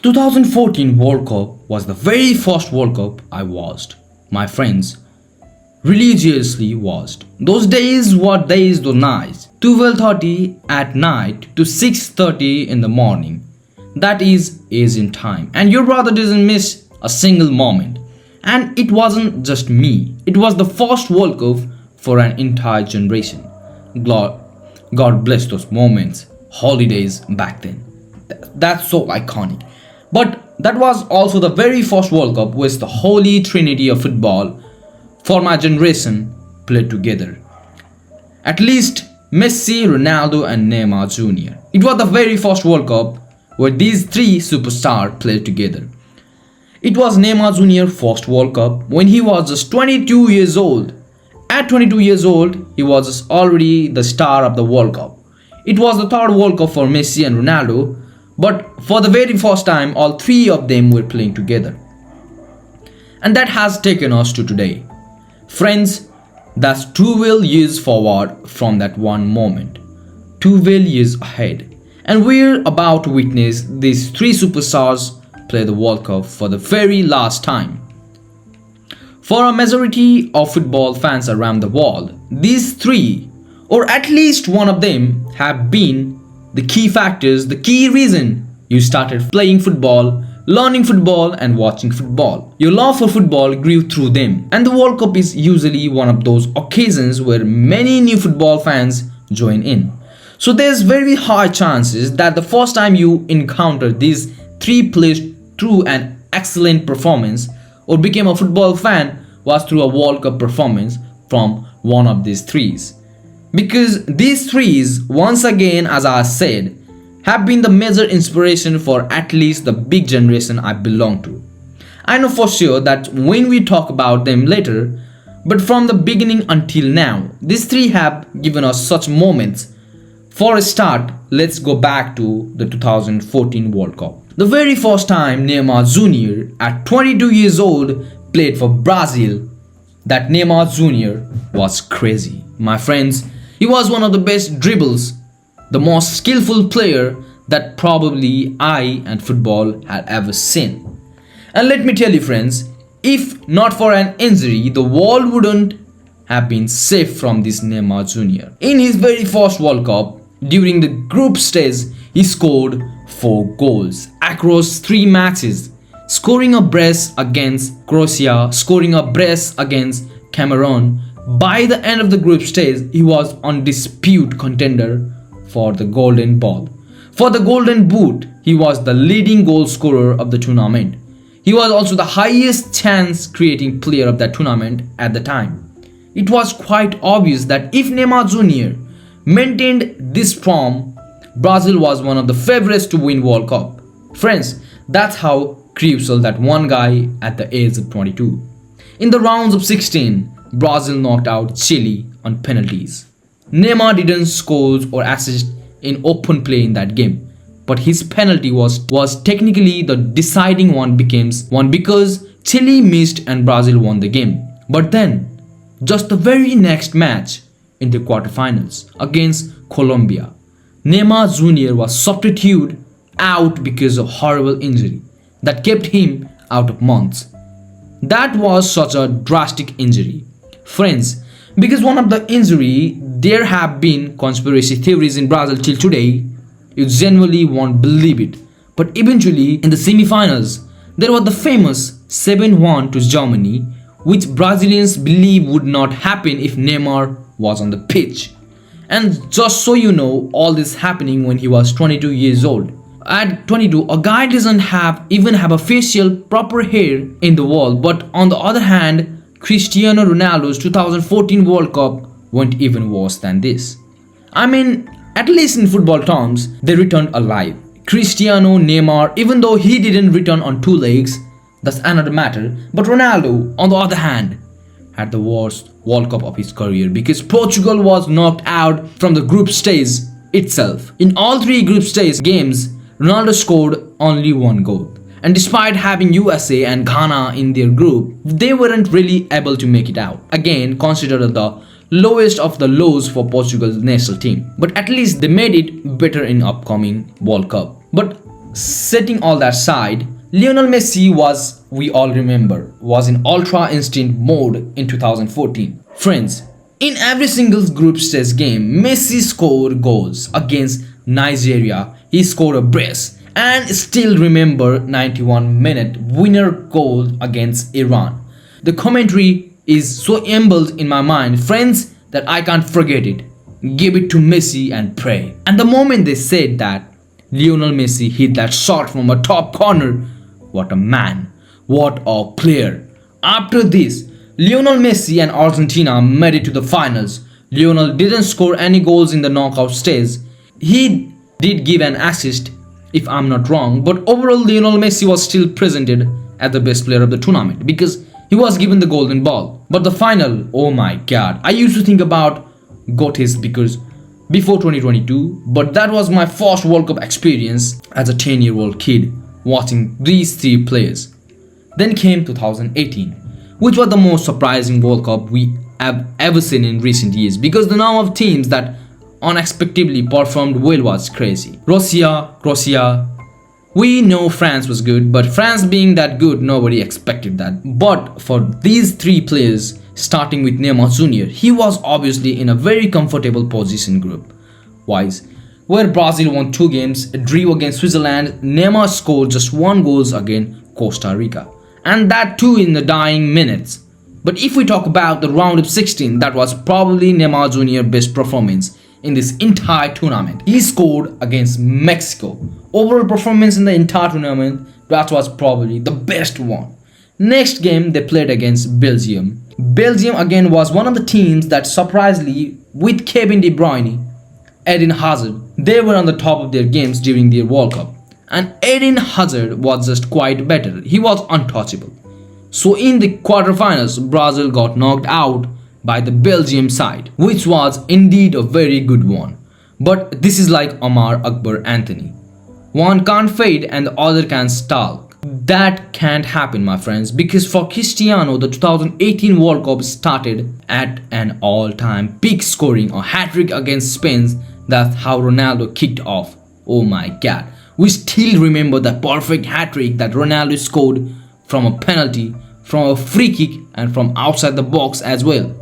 2014 World Cup was the very first World Cup I watched. My friends, religiously watched. Those days were days, those nights. 12:30 at night to 6:30 in the morning. That is Asian time. And your brother doesn't miss a single moment. And it wasn't just me. It was the first World Cup for an entire generation. God bless those moments, holidays back then. That's so iconic. But that was also the very first World Cup which the holy trinity of football for my generation played together. At least Messi, Ronaldo and Neymar Jr. It was the very first World Cup where these three superstars played together. It was Neymar Jr. first World Cup when he was just 22 years old. At 22 years old, he was already the star of the World Cup. It was the third World Cup for Messi and Ronaldo, but for the very first time, all three of them were playing together. And that has taken us to today. Friends, that's 12 years forward from that one moment. 12 years ahead. And we're about to witness these three superstars play the World Cup for the very last time. For a majority of football fans around the world, these three, or at least one of them, have been the key factors, the key reason you started playing football, learning football and watching football. Your love for football grew through them. And the World Cup is usually one of those occasions where many new football fans join in. So there's very high chances that the first time you encounter these three players through an excellent performance or became a football fan was through a World Cup performance from one of these threes. Because these threes, once again as I said, have been the major inspiration for at least the big generation I belong to. I know for sure that when we talk about them later, but from the beginning until now, these three have given us such moments. For a start, let's go back to the 2014 World Cup. The very first time Neymar Jr. at 22 years old played for Brazil, that Neymar Jr. was crazy. My friends, he was one of the best dribbles, the most skillful player that probably I and football had ever seen. And let me tell you friends, if not for an injury, the world wouldn't have been safe from this Neymar Jr. In his very first World Cup, during the group stage, he scored 4 goals across 3 matches, scoring a brace against Croatia, scoring a brace against Cameroon. By the end of the group stage, he was undisputed contender for the Golden Ball. For the Golden Boot, he was the leading goal scorer of the tournament. He was also the highest chance creating player of that tournament at the time. It was quite obvious that if Neymar Jr. maintained this form, Brazil was one of the favorites to win World Cup. Friends, that's how crucial that one guy at the age of 22. In the rounds of 16, Brazil knocked out Chile on penalties. Neymar didn't score or assist in open play in that game, but his penalty was technically the deciding one because Chile missed and Brazil won the game. But then, just the very next match in the quarterfinals against Colombia, Neymar Jr. was substituted out because of horrible injury that kept him out of months. That was such a drastic injury. Friends, because one of the injury, there have been conspiracy theories in Brazil till today. You genuinely won't believe it. But eventually, in the semi-finals, there was the famous 7-1 to Germany, which Brazilians believe would not happen if Neymar was on the pitch. And just so you know, all this happening when he was 22 years old. At 22, a guy doesn't even have a facial proper hair in the world. But on the other hand, Cristiano Ronaldo's 2014 World Cup went even worse than this. I mean, at least in football terms, they returned alive. Cristiano, Neymar, even though he didn't return on 2 legs, that's another matter. But Ronaldo, on the other hand, had the worst World Cup of his career because Portugal was knocked out from the group stage itself. In all 3 group stage games, Ronaldo scored only 1 goal. And despite having USA and Ghana in their group, they weren't really able to make it out. Again, considered the lowest of the lows for Portugal's national team. But at least they made it better in upcoming World Cup. But setting all that aside, Lionel Messi was, we all remember, was in ultra instinct mode in 2014. Friends, in every single group stage game, Messi scored goals against Nigeria. He scored a brace and still remember 91-minute winner goal against Iran. The commentary is so embedded in my mind, friends, that I can't forget it. Give it to Messi and pray. And the moment they said that, Lionel Messi hit that shot from a top corner. What a man. What a player. After this, Lionel Messi and Argentina made it to the finals. Lionel didn't score any goals in the knockout stage. He did give an assist, if I'm not wrong, but overall Lionel Messi was still presented as the best player of the tournament because he was given the golden ball. But the final, oh my god, I used to think about GOATs because before 2022, but that was my first World Cup experience as a 10-year-old kid watching these three players. Then came 2018, which was the most surprising World Cup we have ever seen in recent years because the number of teams that unexpectedly performed well was crazy. Russia, Croatia. We know France was good, but France being that good, nobody expected that. But for these three players, starting with Neymar Jr., he was obviously in a very comfortable position group-wise, where Brazil won 2 games, drew against Switzerland. Neymar scored just 1 goal against Costa Rica, and that too in the dying minutes. But if we talk about the round of 16, that was probably Neymar Jr.'s best performance in this entire tournament. He scored against Mexico. Overall performance in the entire tournament, that was probably the best one. Next game they played against Belgium. Belgium again was one of the teams that surprisingly, with Kevin De Bruyne, Eden Hazard, they were on the top of their games during their World Cup. And Eden Hazard was just quite better. He was untouchable. So in the quarterfinals, Brazil got knocked out by the Belgium side, which was indeed a very good one. But this is like Omar Akbar Anthony. One can't fade and the other can stall. That can't happen, my friends, because for Cristiano, the 2018 World Cup started at an all-time peak, scoring a hat-trick against Spain. That's how Ronaldo kicked off. Oh my god. We still remember that perfect hat-trick that Ronaldo scored from a penalty, from a free kick and from outside the box as well.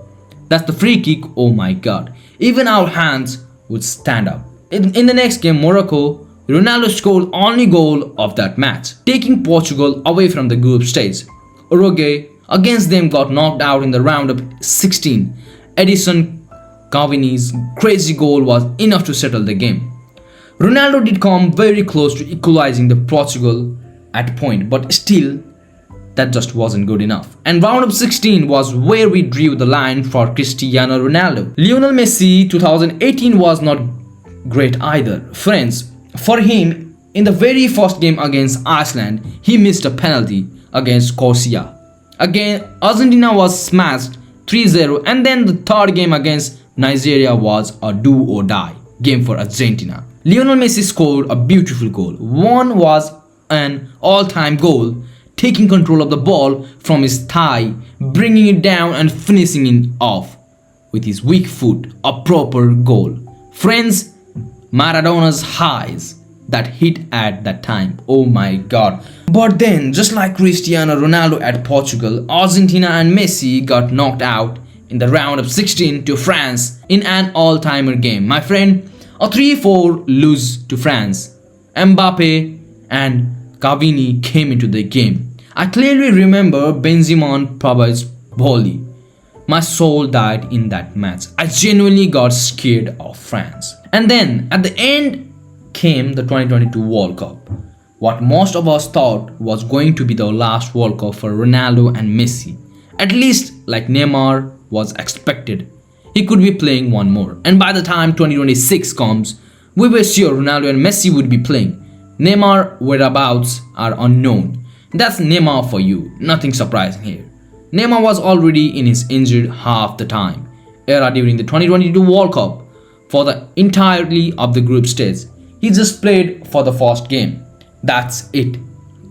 That's the free kick, oh my god. Even our hands would stand up. In the next game, Morocco, Ronaldo scored only goal of that match, taking Portugal away from the group stage. Uruguay against them got knocked out in the round of 16. Edison Cavani's crazy goal was enough to settle the game. Ronaldo did come very close to equalizing the Portugal at point, but still that just wasn't good enough. And round of 16 was where we drew the line for Cristiano Ronaldo. Lionel Messi 2018 was not great either. Friends, for him, in the very first game against Iceland, he missed a penalty against Croatia. Again, Argentina was smashed 3-0, and then the third game against Nigeria was a do or die game for Argentina. Lionel Messi scored a beautiful goal. One was an all-time goal, taking control of the ball from his thigh, bringing it down and finishing it off with his weak foot, a proper goal. Friends, Maradona's highs that hit at that time, oh my god. But then, just like Cristiano Ronaldo at Portugal, Argentina and Messi got knocked out in the round of 16 to France in an all-timer game. My friend, a 3-4 lose to France. Mbappe and Cavani came into the game. I clearly remember Benzema Pablo's volley. My soul died in that match. I genuinely got scared of France. And then at the end came the 2022 World Cup. What most of us thought was going to be the last World Cup for Ronaldo and Messi. At least like Neymar was expected. He could be playing one more. And by the time 2026 comes, we were sure Ronaldo and Messi would be playing. Neymar whereabouts are unknown. That's Neymar for you. Nothing surprising here. Neymar was already in his injured half the time era during the 2022 World Cup for the entirety of the group stage. He just played for the first game. That's it.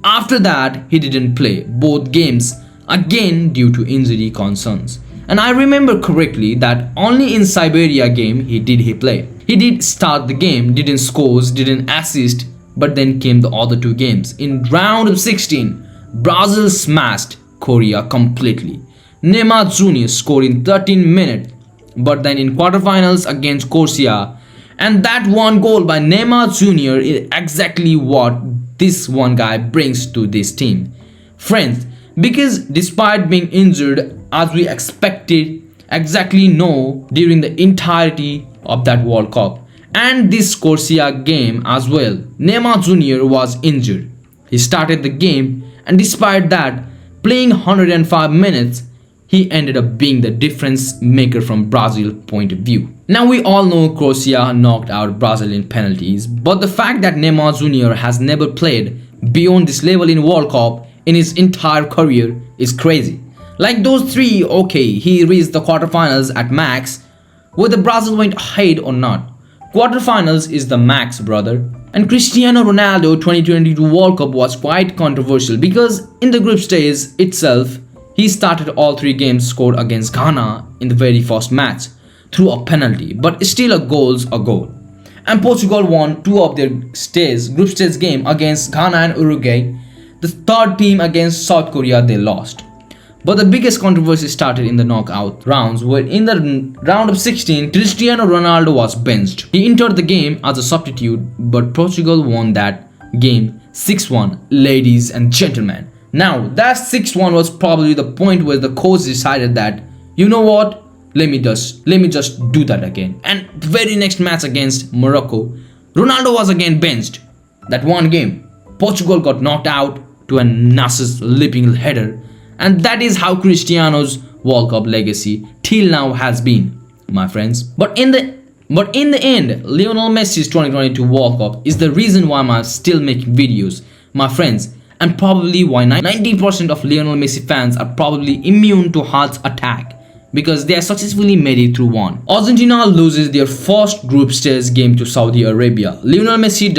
After that, he didn't play both games again due to injury concerns. And I remember correctly that only in Siberia game he play. He did start the game, didn't score, didn't assist, But then came the other two games. In round of 16, Brazil smashed Korea completely. Neymar Jr. scored in 13 minutes, but then in quarterfinals against Croatia, and that one goal by Neymar Jr. is exactly what this one guy brings to this team. Friends, because despite being injured as we expected exactly no during the entirety of that World Cup and this Croatia game as well, Neymar Jr. was injured. He started the game, and despite that, playing 105 minutes, he ended up being the difference maker from Brazil's point of view. Now we all know Croatia knocked out Brazil in penalties, but the fact that Neymar Jr. has never played beyond this level in World Cup in his entire career is crazy. Like those three, okay, he reached the quarterfinals at max, whether Brazil went ahead or not. Quarterfinals is the max, brother. And Cristiano Ronaldo 2022 World Cup was quite controversial because in the group stage itself, he started all three games scored against Ghana in the very first match through a penalty, but still a goal's a goal. And Portugal won two of their group stage game against Ghana and Uruguay. The third team against South Korea they lost. But the biggest controversy started in the knockout rounds, where in the round of 16, Cristiano Ronaldo was benched. He entered the game as a substitute, but Portugal won that game 6-1, ladies and gentlemen. Now, that 6-1 was probably the point where the coach decided that, you know what, let me just do that again. And the very next match against Morocco, Ronaldo was again benched. That one game, Portugal got knocked out to a Nassr leaping header. And that is how Cristiano's World Cup legacy till now has been, my friends. But in the end, Lionel Messi's 2022 World Cup is the reason why I'm still making videos, my friends, and probably why 90% of Lionel Messi fans are probably immune to heart attack because they have successfully made it through one. Argentina loses their first group stage game to Saudi Arabia. Lionel Messi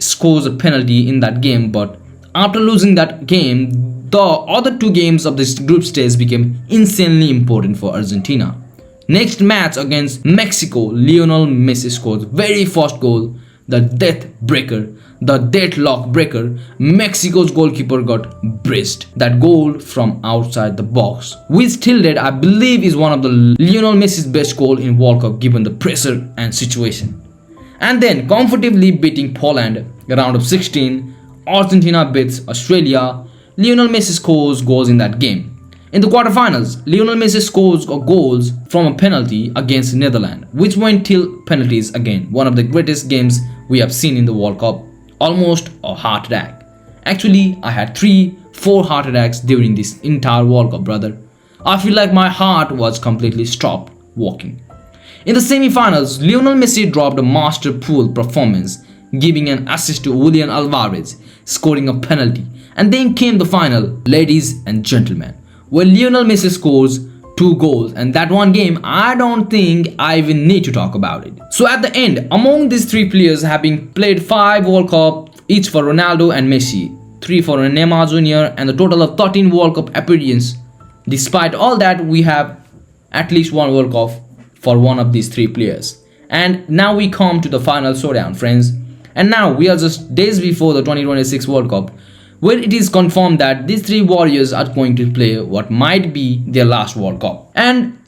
scores a penalty in that game, but after losing that game, the other two games of this group stage became insanely important for Argentina. Next match against Mexico, Lionel Messi scores very first goal, the deadlock breaker. Mexico's goalkeeper got braced. That goal from outside the box, which till date I believe is one of the Lionel Messi's best goal in World Cup given the pressure and situation. And then comfortably beating Poland, round of 16, Argentina beats Australia. Lionel Messi scores goals in that game. In the quarterfinals, Lionel Messi scores goals from a penalty against Netherlands, which went till penalties again. One of the greatest games we have seen in the World Cup. Almost a heart attack. Actually, I had 3-4 heart attacks during this entire World Cup, brother. I feel like my heart was completely stopped working. In the semi-finals, Lionel Messi dropped a masterful performance, giving an assist to Julian Alvarez, scoring a penalty. And then came the final, ladies and gentlemen, where Lionel Messi scores 2 goals, and that one game I don't think I even need to talk about it. So at the end, among these 3 players having played 5 World Cup, each for Ronaldo and Messi, 3 for Neymar Jr. and a total of 13 World Cup appearances. Despite all that, we have at least 1 World Cup for one of these 3 players. And now we come to the final showdown, friends. And now we are just days before the 2026 World Cup, where it is confirmed that these 3 warriors are going to play what might be their last World Cup. And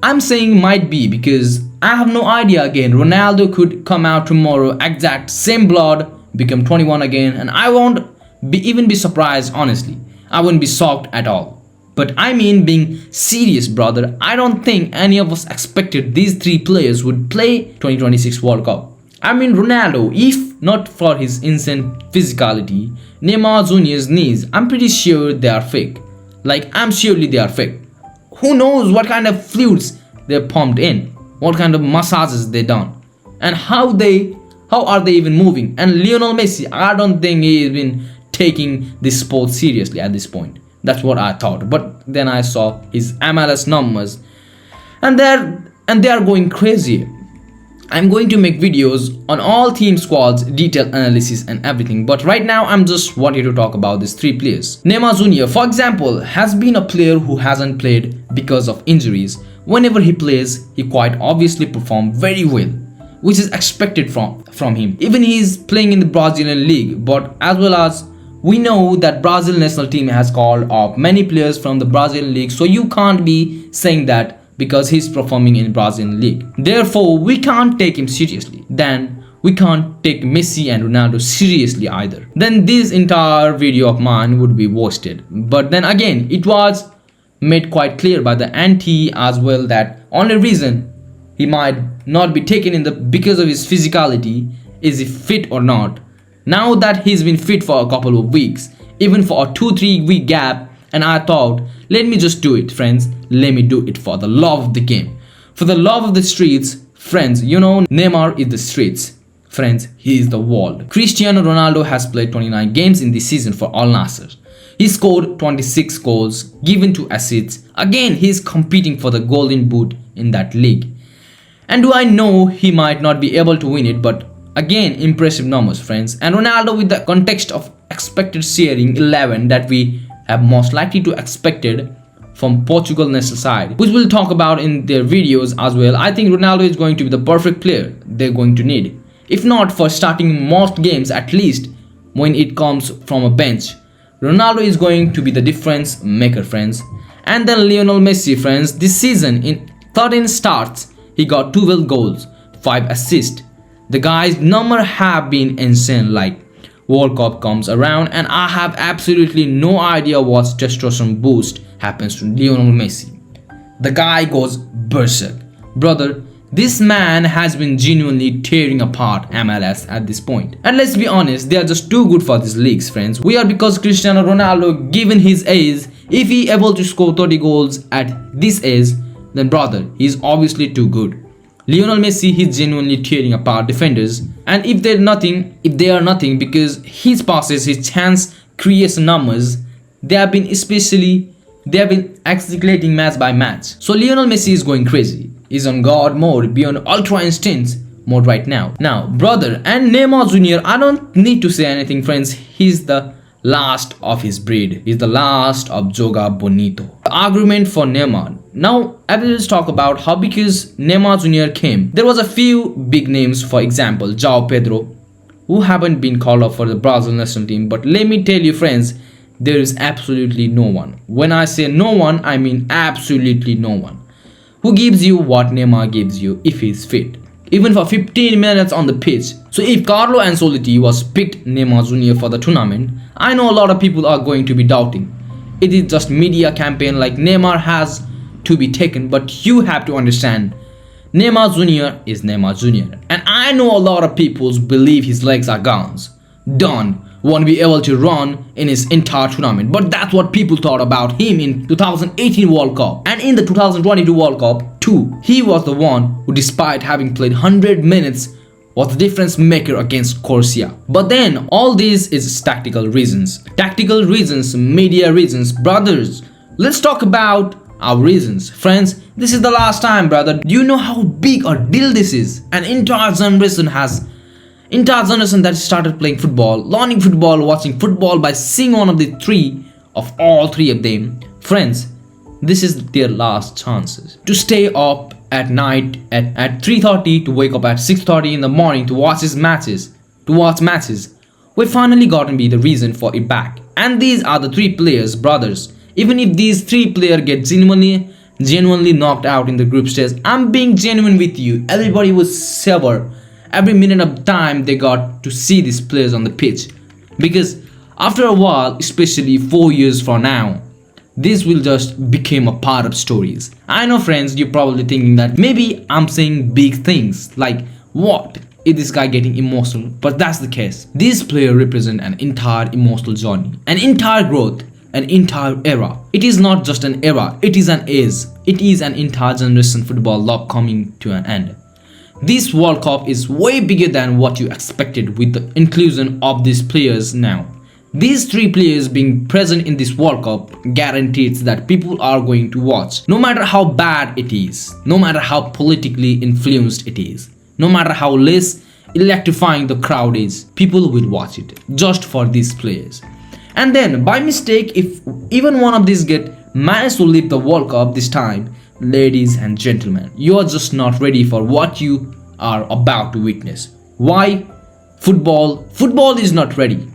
I'm saying might be because I have no idea again. Ronaldo could come out tomorrow, exact same blood, become 21 again, and I won't even be surprised, honestly. I wouldn't be shocked at all. But I mean being serious, brother, I don't think any of us expected these 3 players would play 2026 World Cup. I mean Ronaldo, if not for his insane physicality, Neymar Jr.'s knees, I'm pretty sure they are fake. Like, I'm surely they are fake. Who knows what kind of fluids they're pumped in, what kind of massages they done, and how are they even moving. And Lionel Messi, I don't think he's been taking this sport seriously at this point. That's what I thought. But then I saw his MLS numbers, and they are going crazy. I'm going to make videos on all team squads, detailed analysis and everything, but right now I'm just wanting to talk about these 3 players. Neymar Jr., for example, has been a player who hasn't played because of injuries. Whenever he plays, he quite obviously performs very well. which is expected from him. Even he is playing in the Brazilian league, but as well as we know that Brazil national team has called up many players from the Brazilian league, so you can't be saying that because he's performing in Brazilian league. Therefore, we can't take him seriously. Then we can't take Messi and Ronaldo seriously either. Then this entire video of mine would be wasted. But then again, it was made quite clear by the anti as well that only reason he might not be taken in the because of his physicality is he fit or not. Now that he's been fit for a couple of weeks, even for a 2-3 week gap, and I thought, let me just do it, friends. Let me do it for the love of the game, for the love of the streets. Friends, you know Neymar is the streets. Friends, he is the world. Cristiano Ronaldo has played 29 games in this season for Al Nassr. He scored 26 goals, given 2 assists. Again, he is competing for the golden boot in that league. And do I know he might not be able to win it, but again, impressive numbers, friends. And Ronaldo, with the context of expected sharing 11 that we have most likely to expected from Portugal national side, which we'll talk about in their videos as well. I think Ronaldo is going to be the perfect player they're going to need. If not for starting most games, at least when it comes from a bench. Ronaldo is going to be the difference maker, friends. And then Lionel Messi, friends. This season, in 13 starts, he got 12 goals, 5 assists. The guy's number have been insane. Like, World Cup comes around and I have absolutely no idea what testosterone boost happens to Lionel Messi. The guy goes berserk. Brother, this man has been genuinely tearing apart MLS at this point. And let's be honest, they are just too good for these leagues, friends. We are because Cristiano Ronaldo, given his age, if he able to score 30 goals at this age, then brother, he is obviously too good. Lionel Messi, he's genuinely tearing apart defenders, and if they are nothing because his passes, his chance creation numbers, they have been accelerating match by match. So Lionel Messi is going crazy. He's on God mode, beyond ultra instinct mode right now. Now, brother, and Neymar Jr., I don't need to say anything, friends. He's the last of his breed. He's the last of Joga Bonito. The argument for Neymar. Now, I will just talk about how because Neymar Jr. came, there was a few big names, for example, João Pedro, who haven't been called up for the Brazil national team. But let me tell you, friends, there is absolutely no one. When I say no one, I mean absolutely no one who gives you what Neymar gives you if he's fit, even for 15 minutes on the pitch. So if Carlo Ancelotti was picked Neymar Jr. for the tournament, I know a lot of people are going to be doubting. It is just media campaign, like Neymar has to be taken, but you have to understand, Neymar Jr. is Neymar Jr. And I know a lot of people believe his legs are done, won't be able to run in his entire tournament. But that's what people thought about him in 2018 World Cup. And in the 2022 World Cup too, he was the one who, despite having played 100 minutes, was the difference maker against Croatia. But then all this is tactical reasons, media reasons. Brothers, let's talk about our reasons. Friends, this is the last time, brother. Do you know how big a deal this is? An entire generation that started playing football, learning football, watching football by seeing one of the all three of them. Friends, this is their last chances to stay up at night at 3:30, to wake up at 6:30 in the morning to watch matches. We finally got to be the reason for it back. And these are the 3 players, brothers. Even if these 3 players get genuinely knocked out in the group stage, I'm being genuine with you. Everybody will savor every minute of time they got to see these players on the pitch. Because after a while, especially 4 years from now, this will just become a part of stories. I know, friends, you're probably thinking that maybe I'm saying big things, like what is this guy getting emotional? But that's the case. These players represent an entire emotional journey, an entire growth, an entire era. It is not just an era, it is an age. It is an entire generation football love coming to an end. This World Cup is way bigger than what you expected with the inclusion of these players now. These 3 players being present in this World Cup guarantees that people are going to watch. No matter how bad it is, no matter how politically influenced it is, no matter how less electrifying the crowd is, people will watch it just for these players. And then by mistake, if even one of these managed to leave the World Cup this time, ladies and gentlemen, you are just not ready for what you are about to witness. Why? Football is not ready.